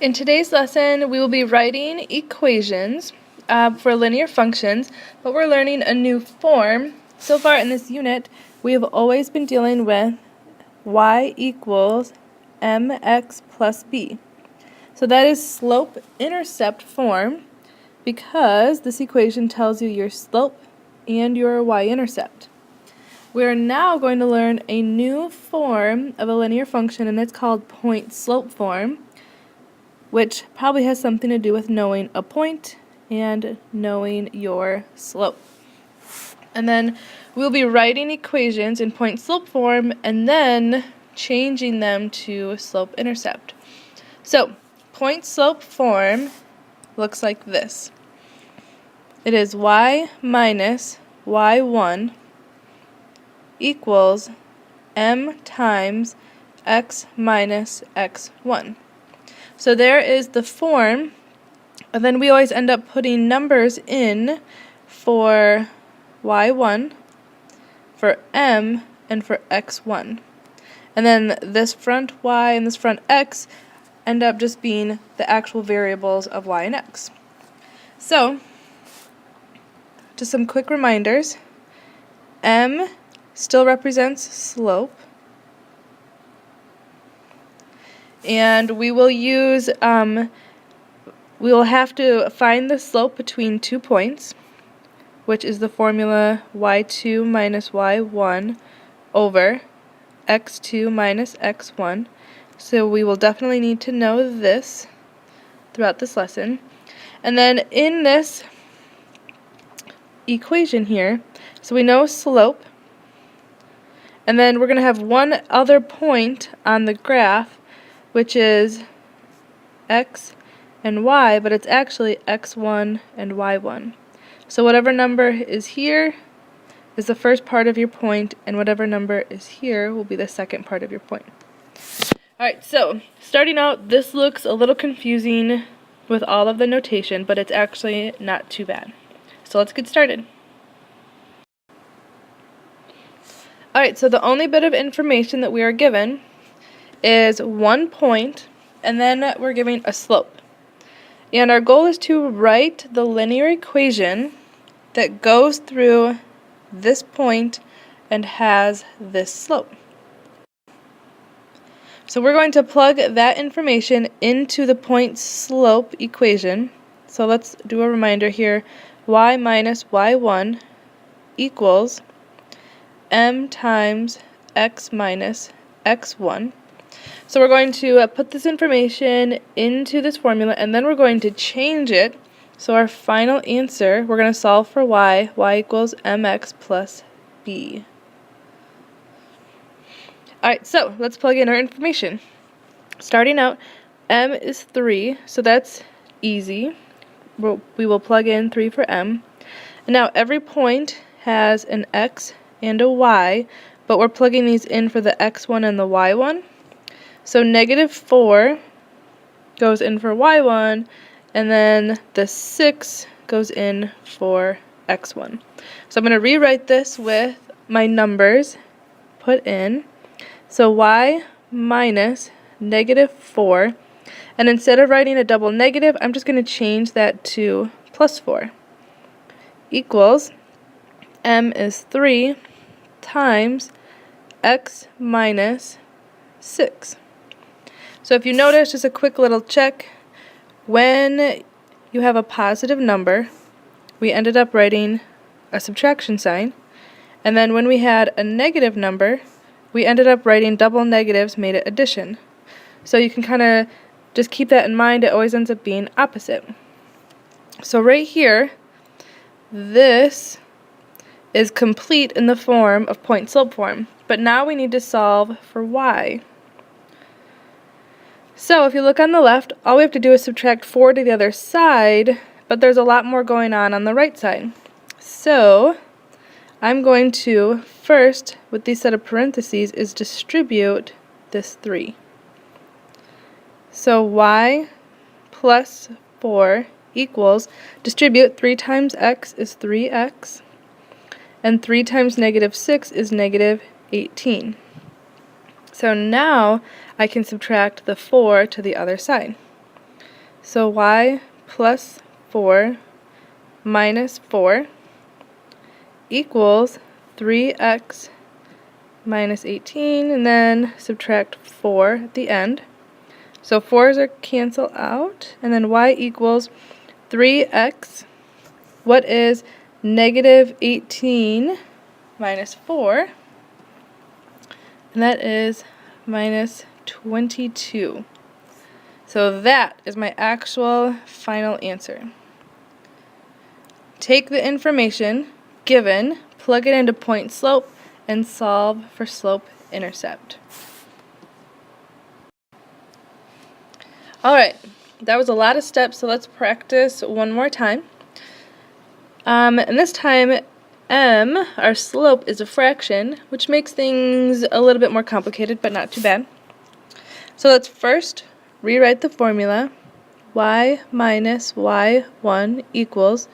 In today's lesson, we will be writing equations for linear functions, but we're learning a new form. So far in this unit, we have always been dealing with y equals mx plus b. So that is slope-intercept form because this equation tells you your slope and your y-intercept. We are now going to learn a new form of a linear function, and it's called point-slope form, which probably has something to do with knowing a point and knowing your slope. And then we'll be writing equations in point-slope form and then changing them to slope-intercept. So, point-slope form looks like this. It is y minus y1 equals m times x minus x1. So there is the form, and then we always end up putting numbers in for y1, for m, and for x1. And then this front y and this front x end up just being the actual variables of y and x. So, just some quick reminders. M still represents slope. And we will use, we will have to find the slope between 2 points, which is the formula y2 minus y1 over x2 minus x1. So we will definitely need to know this throughout this lesson. And then in this equation here, so we know slope, and then we're going to have one other point on the graph, which is x and y, but it's actually x1 and y1. So whatever number is here is the first part of your point, and whatever number is here will be the second part of your point. Alright, so starting out, this looks a little confusing with all of the notation, but it's actually not too bad. So let's get started. Alright, so the only bit of information that we are given is 1 point, and then we're giving a slope. And our goal is to write the linear equation that goes through this point and has this slope. So we're going to plug that information into the point-slope equation. So let's do a reminder here. Y minus y1 equals m times x minus x1. So we're going to put this information into this formula, and then we're going to change it. So our final answer, we're going to solve for y equals mx plus b. Alright, so let's plug in our information. Starting out, m is 3, so that's easy. We will plug in 3 for m. And now every point has an x and a y, but we're plugging these in for the x1 and the y1. So -4 goes in for y1, and then the 6 goes in for x1. So I'm going to rewrite this with my numbers put in. So y minus -4, and instead of writing a double negative, I'm just going to change that to +4, equals m is 3 times x minus 6. So if you notice, just a quick little check, when you have a positive number, we ended up writing a subtraction sign, and then when we had a negative number, we ended up writing double negatives made it addition. So you can kind of just keep that in mind. It always ends up being opposite. So right here, this is complete in the form of point-slope form, but now we need to solve for y. So if you look on the left, all we have to do is subtract 4 to the other side, but there's a lot more going on the right side. So I'm going to first, with these set of parentheses, is distribute this 3. So y plus 4 equals, distribute 3 times x is 3x, and 3 times -6 is -18. So now I can subtract the 4 to the other side. So y plus 4 minus 4 equals 3x minus 18, and then subtract 4 at the end. So 4's are cancel out, and then y equals 3x. What is negative 18 minus 4? And that is minus 22. So that is my actual final answer. Take the information given, plug it into point slope, and solve for slope intercept. Alright, that was a lot of steps, so let's practice one more time. And this time, m, our slope, is a fraction, which makes things a little bit more complicated, but not too bad. So let's first rewrite the formula. Y minus y1 equals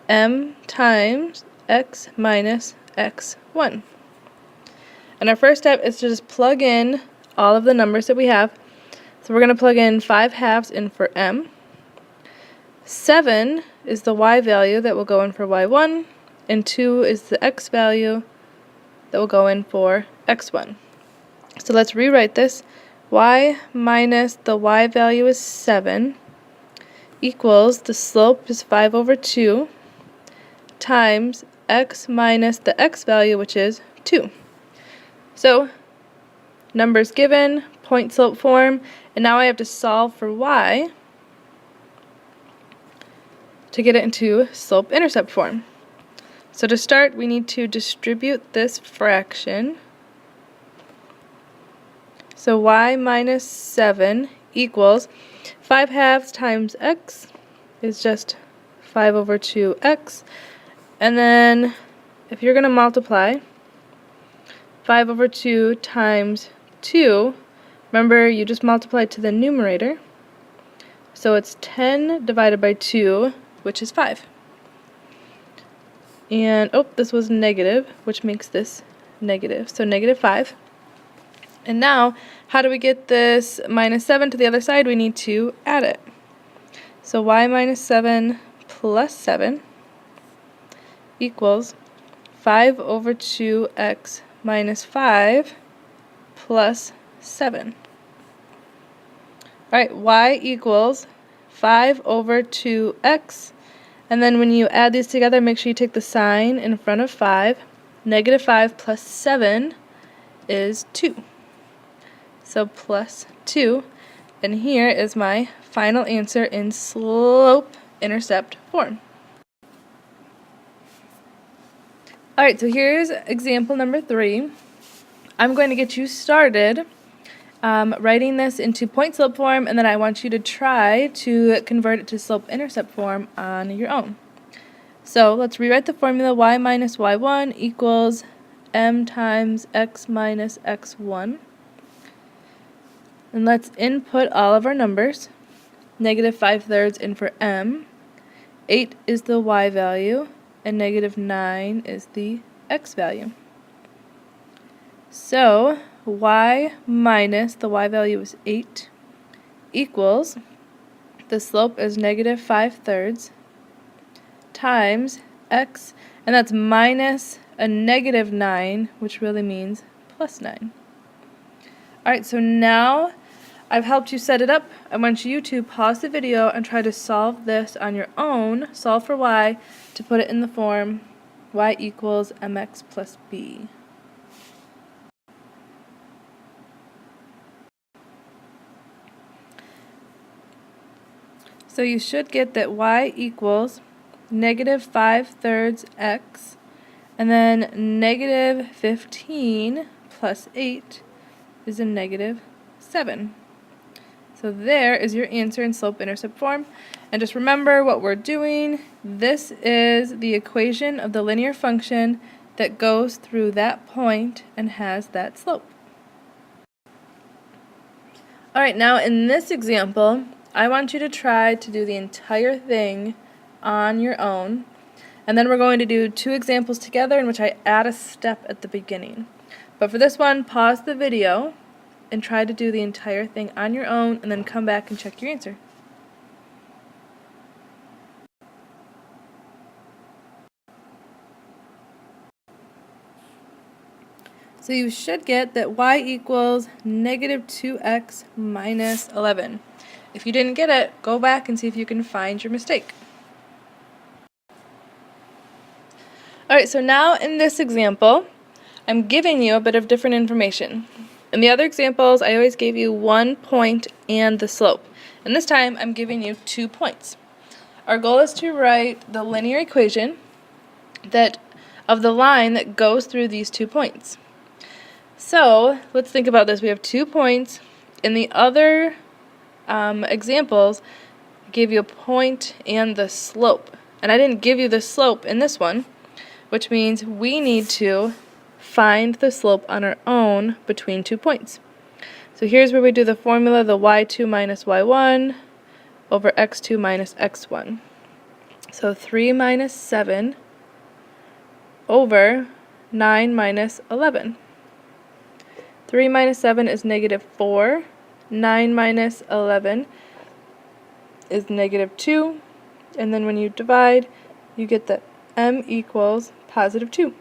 m times x minus x1. And our first step is to just plug in all of the numbers that we have. So we're going to plug in 5/2 in for m. 7 is the y value that will go in for y1, and 2 is the x value that will go in for x1. So let's rewrite this. Y minus the y value is 7 equals, the slope is 5/2, times x minus the x value, which is 2. So, numbers given, point slope form, and now I have to solve for y to get it into slope intercept form. So to start, we need to distribute this fraction. So y minus 7 equals 5/2 times x is just 5/2x. And then if you're going to multiply 5/2 times 2, remember you just multiplied to the numerator. So it's 10 divided by 2, which is 5. And, oh, this was negative, which makes this negative. So negative 5. And now, how do we get this minus 7 to the other side? We need to add it. So y minus 7 plus 7 equals 5/2x minus 5 plus 7. Alright, y equals 5/2x, and then when you add these together, make sure you take the sign in front of 5. Negative 5 plus 7 is 2. So plus 2, and here is my final answer in slope intercept form. Alright, so here's example number 3. I'm going to get you started writing this into point slope form, and then I want you to try to convert it to slope intercept form on your own. So let's rewrite the formula. Y minus y1 equals m times x minus x1. And let's input all of our numbers. Negative 5/3 in for m. 8 is the y value, and negative 9 is the x value. So y minus the y value is 8 equals, the slope is negative 5/3 times x, and that's minus a negative 9, which really means plus 9. Alright, so now I've helped you set it up. I want you to pause the video and try to solve this on your own. Solve for y to put it in the form y equals mx plus b. So you should get that y equals negative 5/3 x, and then negative 15 plus 8 is a negative 7. So there is your answer in slope intercept form. And just remember what we're doing. This is the equation of the linear function that goes through that point and has that slope. Alright, now in this example, I want you to try to do the entire thing on your own. And then we're going to do 2 examples together in which I add a step at the beginning. But for this one, pause the video and try to do the entire thing on your own, and then come back and check your answer. So you should get that y equals negative 2x minus 11. If you didn't get it, go back and see if you can find your mistake. Alright, so now in this example, I'm giving you a bit of different information. In the other examples, I always gave you 1 point and the slope. And this time, I'm giving you 2 points. Our goal is to write the linear equation of the line that goes through these 2 points. So, let's think about this. We have 2 points. In the other examples, I gave you a point and the slope. And I didn't give you the slope in this one, which means we need to find the slope on our own between 2 points. So here's where we do the formula, the y2 minus y1 over x2 minus x1. So 3 minus 7 over 9 minus 11. 3 minus 7 is negative 4. 9 minus 11 is negative 2. And then when you divide, you get that m equals positive 2.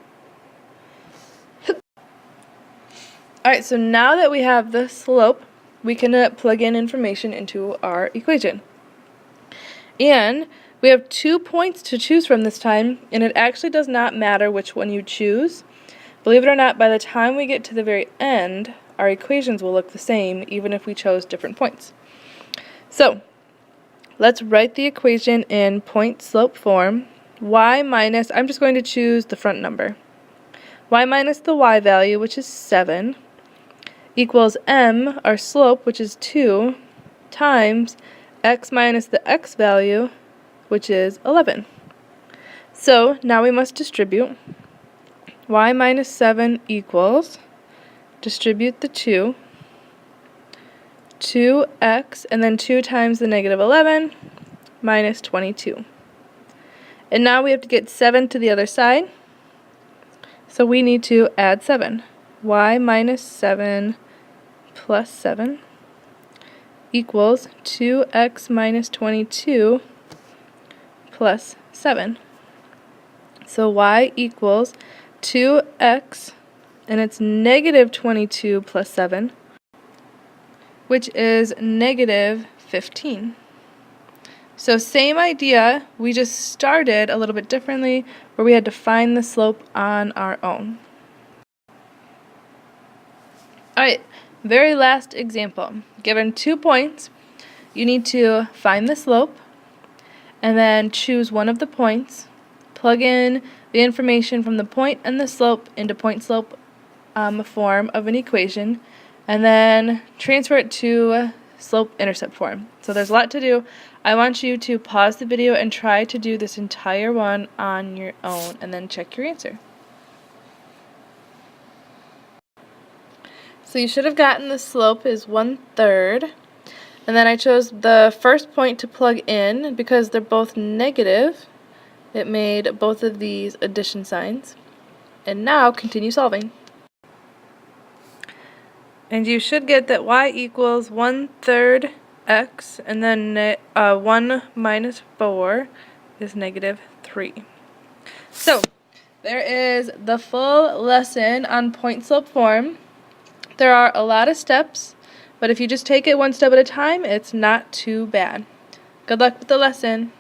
Alright, so now that we have the slope, we can plug in information into our equation. And we have 2 points to choose from this time, and it actually does not matter which one you choose. Believe it or not, by the time we get to the very end, our equations will look the same, even if we chose different points. So, let's write the equation in point-slope form. Y minus, I'm just going to choose the front number. Y minus the y value, which is 7, equals m, our slope, which is 2, times x minus the x value, which is 11. So now we must distribute. Y minus 7 equals, distribute the 2, 2x, and then 2 times the negative 11, minus 22. And now we have to get 7 to the other side, so we need to add 7. Y minus 7 plus 7 equals 2x minus 22 plus 7. So y equals 2x, and it's negative 22 plus 7, which is negative 15. So same idea, we just started a little bit differently, where we had to find the slope on our own. Alright, very last example. Given 2 points, you need to find the slope, and then choose one of the points, plug in the information from the point and the slope into point-slope form of an equation, and then transfer it to slope-intercept form. So there's a lot to do. I want you to pause the video and try to do this entire one on your own, and then check your answer. So you should have gotten the slope is 1/3, and then I chose the first point to plug in because they're both negative. It made both of these addition signs. And now continue solving. And you should get that y equals 1/3 x, and then 1 minus 4 is negative 3. So there is the full lesson on point-slope form. There are a lot of steps, but if you just take it one step at a time, it's not too bad. Good luck with the lesson.